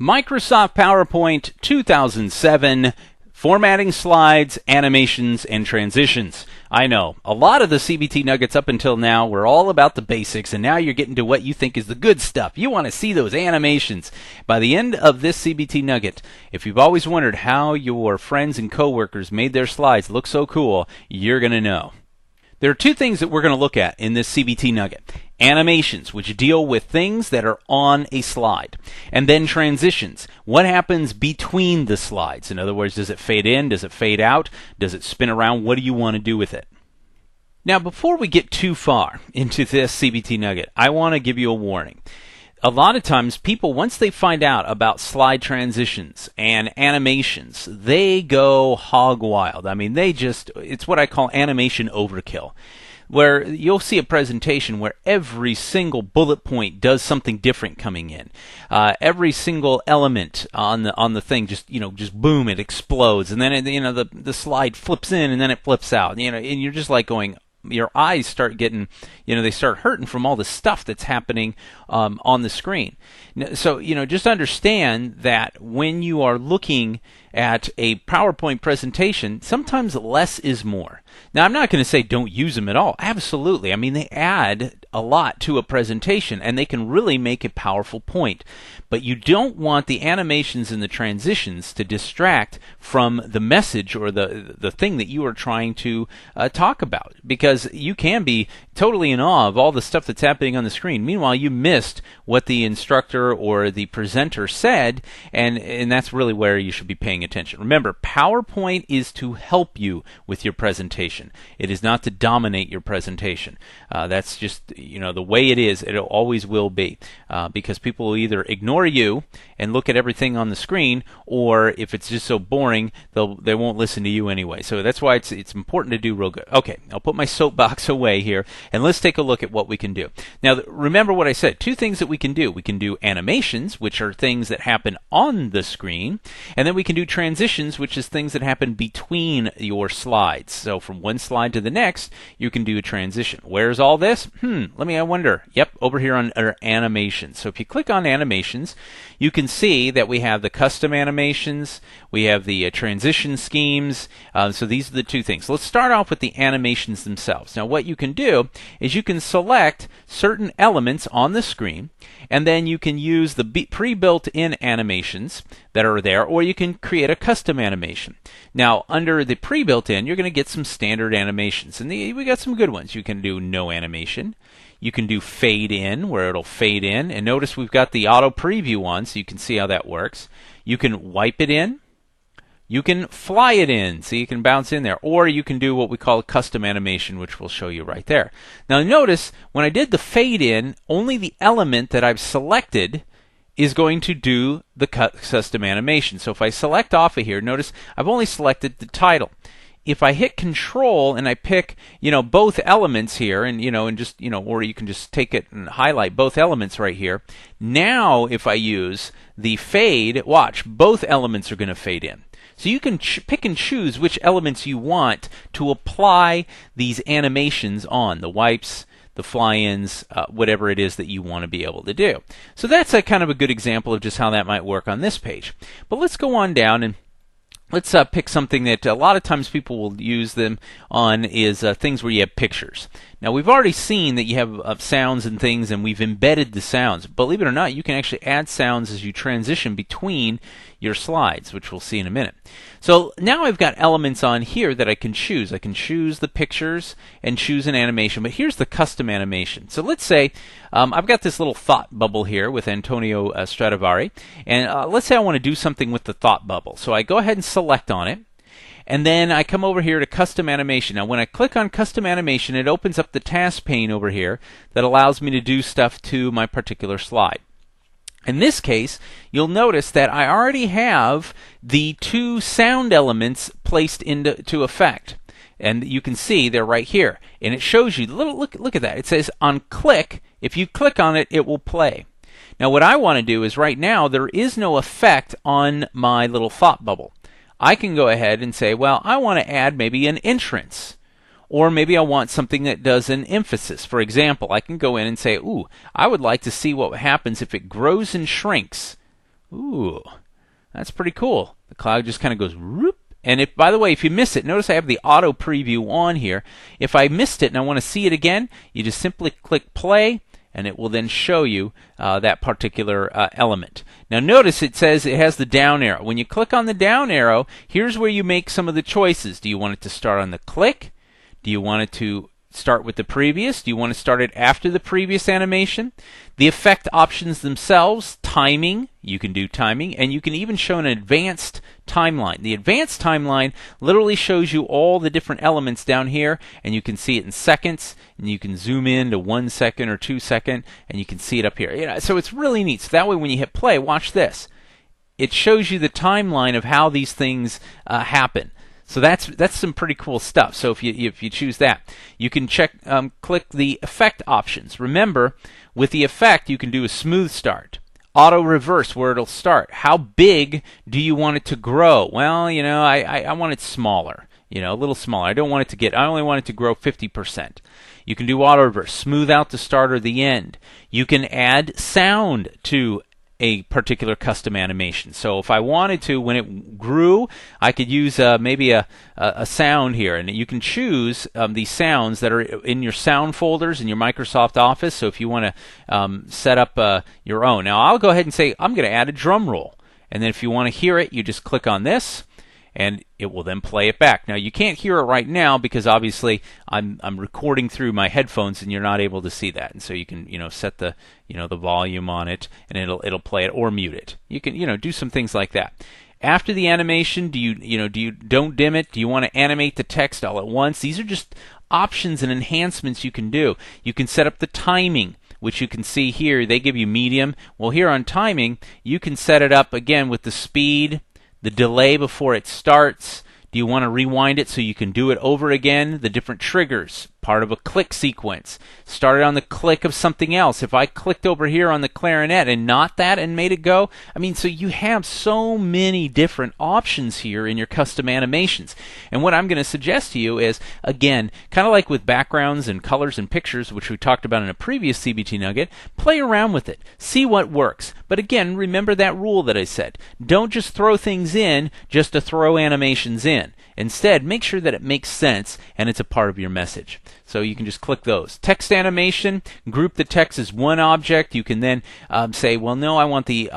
Microsoft PowerPoint 2007, formatting slides, animations, and transitions. I know, a lot of the CBT nuggets up until now were all about the basics, and now you're getting to what you think is the good stuff. You want to see those animations. By the end of this CBT nugget, if you've always wondered how your friends and coworkers made their slides look so cool, you're going to know. There are two things that we're going to look at in this CBT nugget. Animations, which deal with things that are on a slide. And then transitions. What happens between the slides? In other words, does it fade in? Does it fade out? Does it spin around? What do you want to do with it? Now, before we get too far into this CBT nugget, I want to give you a warning. A lot of times, people, once they find out about slide transitions and animations, they go hog wild. I mean, it's what I call animation overkill, where you'll see a presentation where every single bullet point does something different coming in. Every single element on the thing just boom, it explodes, and then the slide flips in and then it flips out. And you're just like going, your eyes start getting, they start hurting from all the stuff that's happening on the screen. So, just understand that when you are looking at a PowerPoint presentation, sometimes less is more. Now, I'm not going to say don't use them at all. Absolutely. I mean, they add a lot to a presentation, and they can really make a powerful point. But you don't want the animations and the transitions to distract from the message or the thing that you are trying to talk about, because you can be totally in awe of all the stuff that's happening on the screen. Meanwhile, you missed what the instructor or the presenter said, and that's really where you should be paying attention. Remember, PowerPoint is to help you with your presentation. It is not to dominate your presentation. That's just the way it is. It always will be, because people will either ignore you and look at everything on the screen, or if it's just so boring, they won't listen to you anyway. So that's why it's important to do real good. Okay, I'll put my soapbox away here, and let's take a look at what we can do. Now, remember what I said. Two things that we can do. We can do animations, which are things that happen on the screen, and then we can do transitions, which is things that happen between your slides. So from one slide to the next, you can do a transition. Where's all this? I wonder. Yep, over here on our animations. So if you click on animations, you can see that we have the custom animations, we have the transition schemes. So these are the two things. Let's start off with the animations themselves. Now, what you can do is you can select certain elements on the screen, and then you can use the pre-built-in animations that are there, or you can create a custom animation. Now, under the pre-built-in, you're going to get some standard animations, and we got some good ones. You can do no animation. You can do fade in, where it'll fade in, and notice we've got the auto preview on, so you can see how that works. You can wipe it in. You can fly it in, so you can bounce in there, or you can do what we call a custom animation, which we'll show you right there. Now notice, when I did the fade in, only the element that I've selected is going to do the custom animation. So if I select off of here, notice I've only selected the title. If I hit Control and I pick, both elements here, and or you can just take it and highlight both elements right here. Now, if I use the fade, watch, both elements are going to fade in. So you can pick and choose which elements you want to apply these animations on, the wipes, the fly-ins, whatever it is that you want to be able to do. So that's a kind of a good example of just how that might work on this page. But let's go on down and let's pick something that a lot of times people will use them on is things where you have pictures. Now, we've already seen that you have sounds and things, and we've embedded the sounds. Believe it or not, you can actually add sounds as you transition between your slides, which we'll see in a minute. So now I've got elements on here that I can choose. I can choose the pictures and choose an animation, but here's the custom animation. So let's say I've got this little thought bubble here with Antonio Stradivari, and let's say I want to do something with the thought bubble. So I go ahead and select on it, and then I come over here to custom animation. Now, when I click on custom animation, it opens up the task pane over here that allows me to do stuff to my particular slide. In this case, you'll notice that I already have the two sound elements placed into effect. And you can see they're right here. And it shows you, look at that. It says on click, if you click on it, it will play. Now what I want to do is right now, there is no effect on my little thought bubble. I can go ahead and say, well, I want to add maybe an entrance. Or maybe I want something that does an emphasis. For example, I can go in and say, ooh, I would like to see what happens if it grows and shrinks. Ooh, that's pretty cool. The cloud just kind of goes whoop. And if, by the way, if you miss it, notice I have the auto preview on here. If I missed it and I want to see it again, you just simply click play, and it will then show you that particular element. Now notice it says it has the down arrow. When you click on the down arrow, here's where you make some of the choices. Do you want it to start on the click? Do you want it to start with the previous? Do you want to start it after the previous animation? The effect options themselves, timing, you can do timing, and you can even show an advanced timeline. The advanced timeline literally shows you all the different elements down here, and you can see it in seconds, and you can zoom in to 1 second or 2 second, and you can see it up here. You know, so it's really neat. So that way when you hit play, watch this. It shows you the timeline of how these things happen. So that's some pretty cool stuff. So if you choose that, you can click the effect options. Remember, with the effect, you can do a smooth start, auto reverse, where it'll start. How big do you want it to grow? Well, you know, I want it smaller. You know, a little smaller. I only want it to grow 50%. You can do auto reverse, smooth out the start or the end. You can add sound to a particular custom animation. So if I wanted to, when it grew, I could use maybe a sound here, and you can choose these sounds that are in your sound folders in your Microsoft Office. So if you want to set up your own. Now I'll go ahead and say I'm going to add a drum roll, and then if you want to hear it, you just click on this, and it will then play it back. Now you can't hear it right now because obviously I'm recording through my headphones, and you're not able to see that. And so you can set the the volume on it, and it'll play it or mute it. You can do some things like that. After the animation, do you don't dim it? Do you want to animate the text all at once? These are just options and enhancements you can do. You can set up the timing, which you can see here. They give you medium. Well, here on timing, you can set it up again with the speed, the delay before it starts. Do you want to rewind it so you can do it over again? The different triggers, part of a click sequence. Started on the click of something else. If I clicked over here on the clarinet and not that and made it go, so you have so many different options here in your custom animations. And what I'm going to suggest to you is, again, kind of like with backgrounds and colors and pictures, which we talked about in a previous CBT Nugget, play around with it. See what works. But again, remember that rule that I said. Don't just throw things in just to throw animations in. Instead, make sure that it makes sense and it's a part of your message. So you can just click those. Text animation, group the text as one object. You can then say, well, no, I want the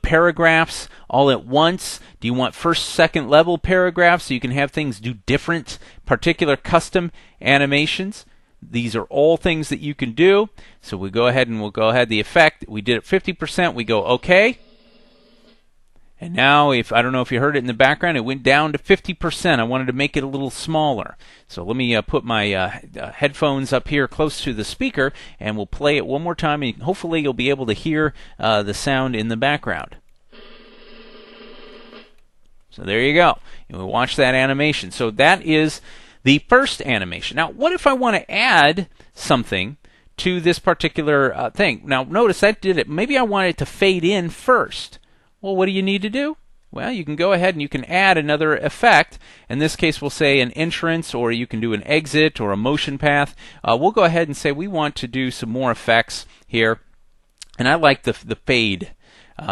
paragraphs all at once. Do you want first, second level paragraphs so you can have things do different, particular custom animations? These are all things that you can do. So we'll go ahead, the effect. We did it 50%. We go OK. And now, I don't know if you heard it in the background, it went down to 50%. I wanted to make it a little smaller. So let me put my headphones up here close to the speaker, and we'll play it one more time, and hopefully you'll be able to hear the sound in the background. So there you go. And we watch that animation. So that is the first animation. Now, what if I want to add something to this particular thing? Now, notice that did it. Maybe I want it to fade in first. Well, what do you need to do? Well, you can go ahead and you can add another effect. In this case, we'll say an entrance, or you can do an exit or a motion path. We'll go ahead and say we want to do some more effects here. And I like the fade.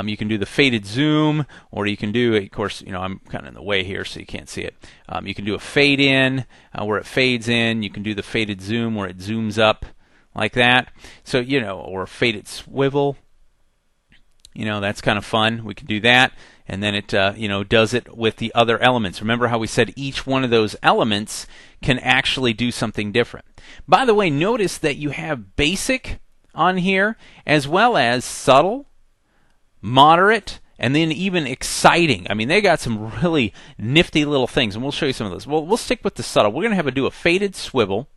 You can do the faded zoom, or you can do, of course, I'm kind of in the way here so you can't see it. You can do a fade in where it fades in. You can do the faded zoom where it zooms up like that. So, or a faded swivel. That's kind of fun. We can do that. And then it, does it with the other elements. Remember how we said each one of those elements can actually do something different. By the way, notice that you have basic on here, as well as subtle, moderate, and then even exciting. They got some really nifty little things, and we'll show you some of those. We'll stick with the subtle. We're going to do a faded swivel,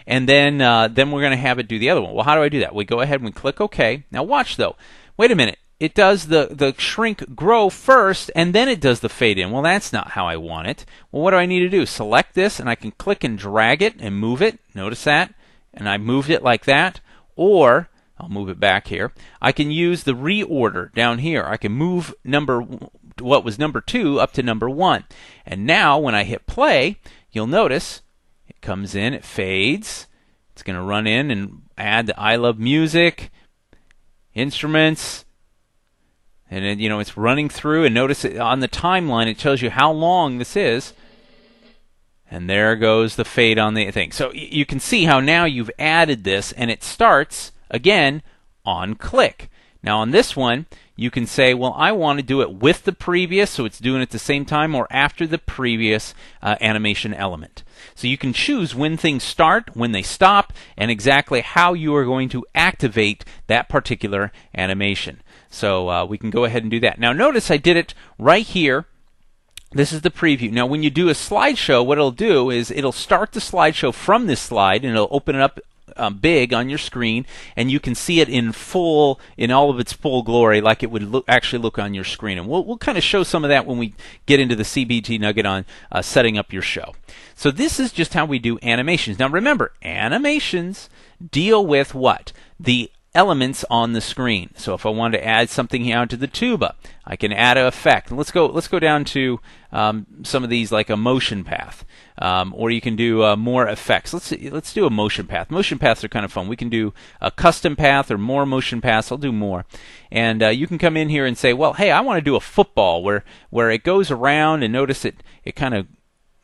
and then we're going to have it do the other one. Well, how do I do that? We go ahead and we click OK. Now watch, though. Wait a minute. It does the shrink grow first, and then it does the fade in. Well, that's not how I want it. Well, what do I need to do? Select this, and I can click and drag it and move it. Notice that? And I moved it like that. Or, I'll move it back here. I can use the reorder down here. I can move what was number 2 up to number 1. And now, when I hit play, you'll notice it comes in, it fades. It's going to run in and add the I Love Music, instruments. And then, it's running through, and notice on the timeline it tells you how long this is. And there goes the fade on the thing. So you can see how now you've added this, and it starts, again, on click. Now on this one, you can say, well, I want to do it with the previous, so it's doing it at the same time, or after the previous animation element. So you can choose when things start, when they stop, and exactly how you are going to activate that particular animation. So we can go ahead and do that. Now notice I did it right here. This is the preview. Now when you do a slideshow, what it'll do is it'll start the slideshow from this slide, and it'll open it up big on your screen, and you can see it in all of its full glory, like it would actually look on your screen. And we'll kind of show some of that when we get into the CBT nugget on setting up your show. So this is just how we do animations. Now remember, animations deal with what? The elements on the screen. So if I wanted to add something here to the tuba, I can add an effect. And let's go down to some of these, like a motion path, or you can do more effects. Let's do a motion path. Motion paths are kind of fun. We can do a custom path or more motion paths. I'll do more, and you can come in here and say, well, hey, I want to do a football where it goes around, and notice it kind of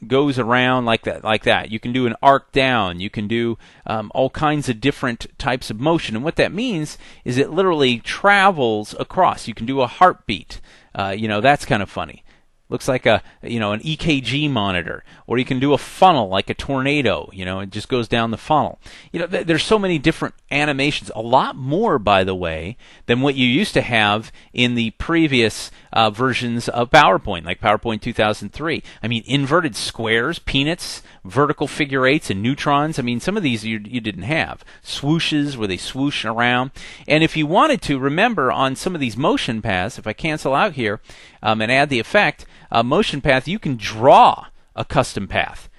goes around like that. You can do an arc down. You can do all kinds of different types of motion. And what that means is it literally travels across. You can do a heartbeat. That's kind of funny. Looks like an EKG monitor, or you can do a funnel like a tornado. It just goes down the funnel. There's so many different animations. A lot more, by the way, than what you used to have in the previous versions of PowerPoint, like PowerPoint 2003. I mean, inverted squares, peanuts, vertical figure eights, and neutrons. I mean, some of these you didn't have. Swooshes where they swoosh around. And if you wanted to, remember on some of these motion paths, if I cancel out here and add the effect, motion path, you can draw a custom path.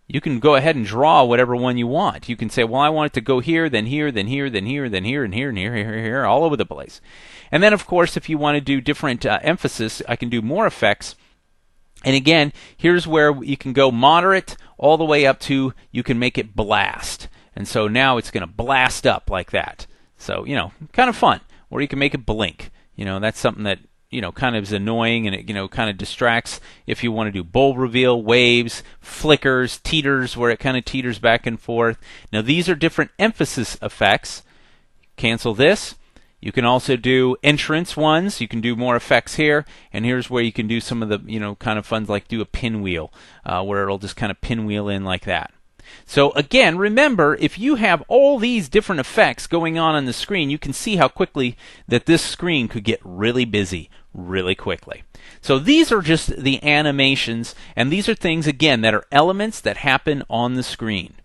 You can go ahead and draw whatever one you want. You can say, well, I want it to go here, then here, then here, then here, then here, and here, and here, here, all over the place. And then, of course, if you want to do different emphasis, I can do more effects. And again, here's where you can go moderate all the way up to, you can make it blast. And so now it's going to blast up like that. So, kind of fun. Or you can make it blink. That's something that kind of is annoying, and it, kind of distracts if you want to do bulb reveal, waves, flickers, teeters, where it kind of teeters back and forth. Now, these are different emphasis effects. Cancel this. You can also do entrance ones. You can do more effects here, and here's where you can do some of the, kind of fun, like do a pinwheel, where it'll just kind of pinwheel in like that. So again, remember, if you have all these different effects going on the screen, you can see how quickly that this screen could get really busy really quickly. So these are just the animations, and these are things, again, that are elements that happen on the screen.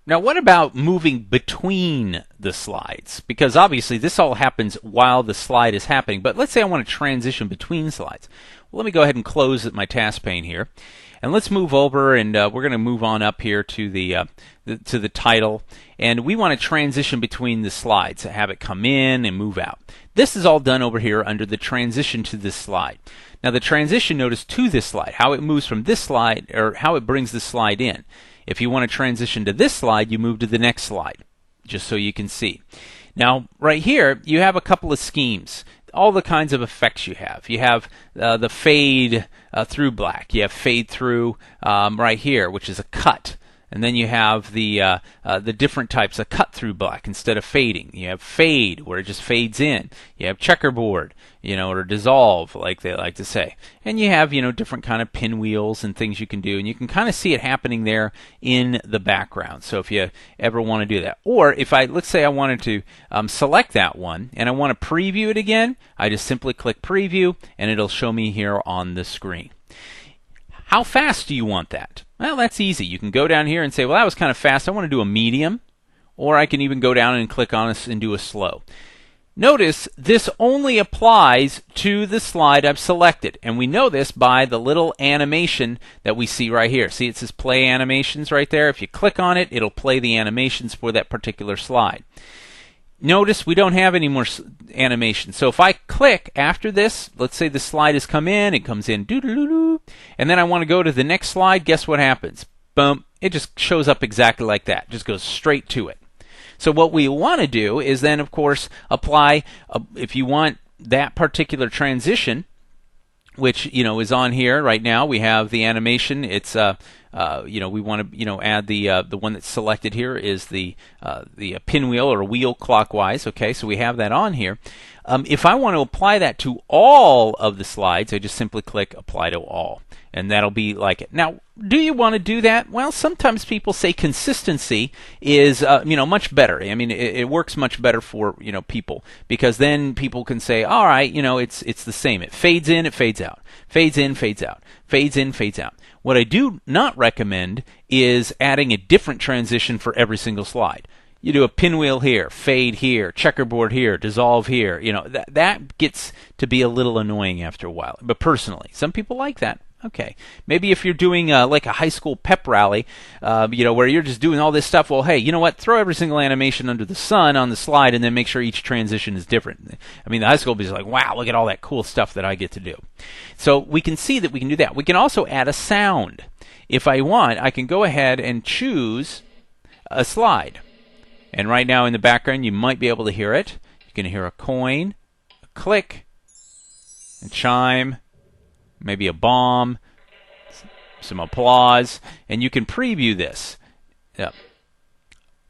Now, what about moving between the slides? Because obviously this all happens while the slide is happening, but let's say I want to transition between slides. Well, let me go ahead and close my task pane here. And let's move over, and we're going to move on up here to the title, and we want to transition between the slides, have it come in and move out. This is all done over here under the transition to this slide. Now the transition, notice, to this slide, how it moves from this slide, or how it brings this slide in. If you want to transition to this slide, you move to the next slide, just so you can see. Now right here, you have a couple of schemes. All the kinds of effects you have. You have the fade through black. You have fade through right here, which is a cut. And then you have the different types of cut through black instead of fading. You have fade, where it just fades in. You have checkerboard, or dissolve, like they like to say. And you have, different kind of pinwheels and things you can do. And you can kind of see it happening there in the background. So if you ever want to do that. Or if let's say I wanted to select that one and I want to preview it again, I just simply click preview and it'll show me here on the screen. How fast do you want that? Well, that's easy. You can go down here and say, well, that was kind of fast. I want to do a medium. Or I can even go down and click on it and do a slow. Notice this only applies to the slide I've selected. And we know this by the little animation that we see right here. See, it says play animations right there. If you click on it, it'll play the animations for that particular slide. Notice we don't have any more animation. So if I click after this, let's say the slide has come in, it comes in, doo-doo-doo-doo, and then I want to go to the next slide, guess what happens? Boom, it just shows up exactly like that. Just goes straight to it. So what we want to do is then, of course, apply, if you want that particular transition, which is on here right now. We have the animation. It's we want to add the one that's selected here is the pinwheel or wheel clockwise. Okay, so we have that on here. If I want to apply that to all of the slides, I just simply click Apply to All, and that'll be like it. Now, do you want to do that? Well, sometimes people say consistency is much better. I mean, it works much better for people, because then people can say, all right, it's the same. It fades in, it fades out, fades in, fades out, fades in, fades out. What I do not recommend is adding a different transition for every single slide. You do a pinwheel here, fade here, checkerboard here, dissolve here. That gets to be a little annoying after a while. But personally, some people like that. Okay, maybe if you're doing like a high school pep rally, where you're just doing all this stuff. Well, hey, you know what? Throw every single animation under the sun on the slide, and then make sure each transition is different. I mean, the high school will be like, wow, look at all that cool stuff that I get to do. So we can see that we can do that. We can also add a sound. If I want, I can go ahead and choose a slide. And right now in the background, you might be able to hear it. You can hear a coin, a click, a chime, maybe a bomb, some applause, and you can preview this. Yep.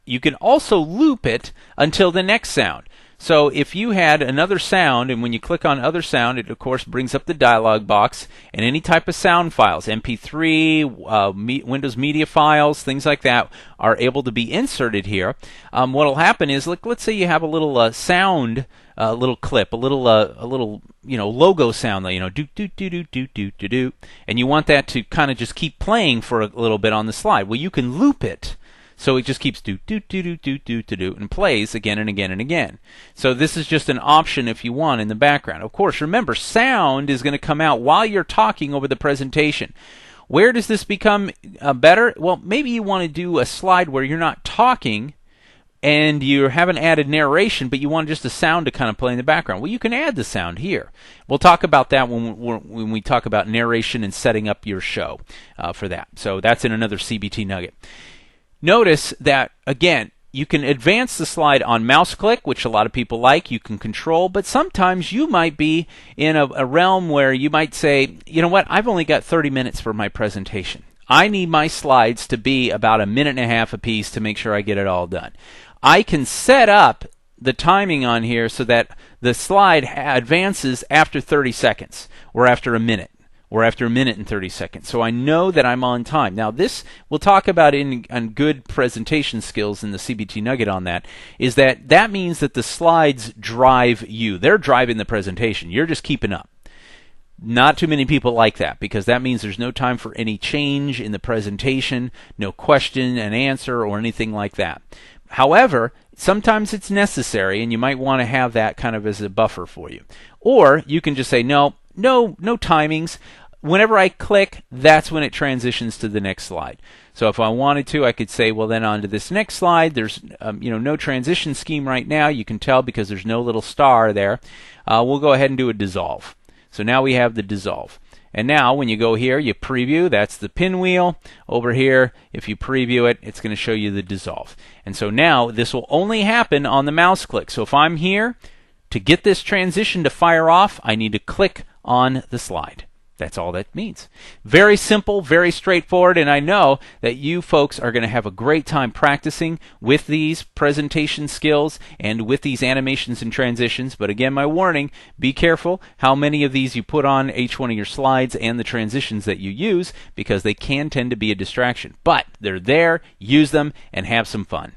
You can also loop it until the next sound. So if you had another sound, and when you click on other sound, it of course brings up the dialog box, and any type of sound files, MP3, Windows Media files, things like that, are able to be inserted here. What will happen is, let's say you have a little sound, a little clip, a little logo sound, do do do do do do do do, and you want that to kind of just keep playing for a little bit on the slide. Well, you can loop it. So it just keeps do do do do do do do do and plays again and again and again. So this is just an option if you want in the background. Of course, remember, sound is going to come out while you're talking over the presentation. Where does this become better? Well, maybe you want to do a slide where you're not talking and you haven't added narration, but you want just a sound to kind of play in the background. Well, you can add the sound here. We'll talk about that when we talk about narration and setting up your show for that. So that's in another CBT Nugget. Notice that, again, you can advance the slide on mouse click, which a lot of people like. You can control, but sometimes you might be in a realm where you might say, you know what, I've only got 30 minutes for my presentation. I need my slides to be about a minute and a half a piece to make sure I get it all done. I can set up the timing on here so that the slide advances after 30 seconds or after a minute. Or after a minute and 30 seconds. So I know that I'm on time. Now this, we'll talk about in good presentation skills in the CBT Nugget on that, is that means that the slides drive you. They're driving the presentation. You're just keeping up. Not too many people like that, because that means there's no time for any change in the presentation, no question and answer or anything like that. However, sometimes it's necessary, and you might want to have that kind of as a buffer for you. Or you can just say, no timings. Whenever I click, that's when it transitions to the next slide. So if I wanted to, I could say, well, then on to this next slide. There's no transition scheme right now. You can tell because there's no little star there. We'll go ahead and do a dissolve. So now we have the dissolve. And now when you go here, you preview, that's the pinwheel. Over here, if you preview it, it's going to show you the dissolve. And so now this will only happen on the mouse click. So if I'm here, to get this transition to fire off, I need to click on the slide. That's all that means. Very simple, very straightforward, and I know that you folks are going to have a great time practicing with these presentation skills and with these animations and transitions. But again, my warning, be careful how many of these you put on each one of your slides and the transitions that you use, because they can tend to be a distraction. But they're there, use them, and have some fun.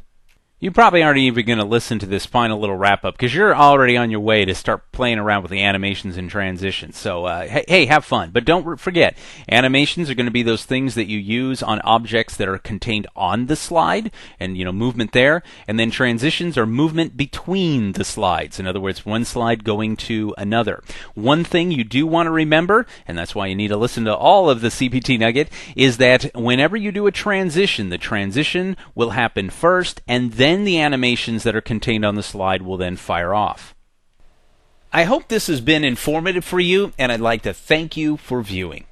You probably aren't even going to listen to this final little wrap-up because you're already on your way to start playing around with the animations and transitions. So, hey, have fun. But don't forget, animations are going to be those things that you use on objects that are contained on the slide and, movement there. And then transitions are movement between the slides. In other words, one slide going to another. One thing you do want to remember, and that's why you need to listen to all of the CBT Nugget, is that whenever you do a transition, the transition will happen first, and then the animations that are contained on the slide will then fire off. I hope this has been informative for you, and I'd like to thank you for viewing.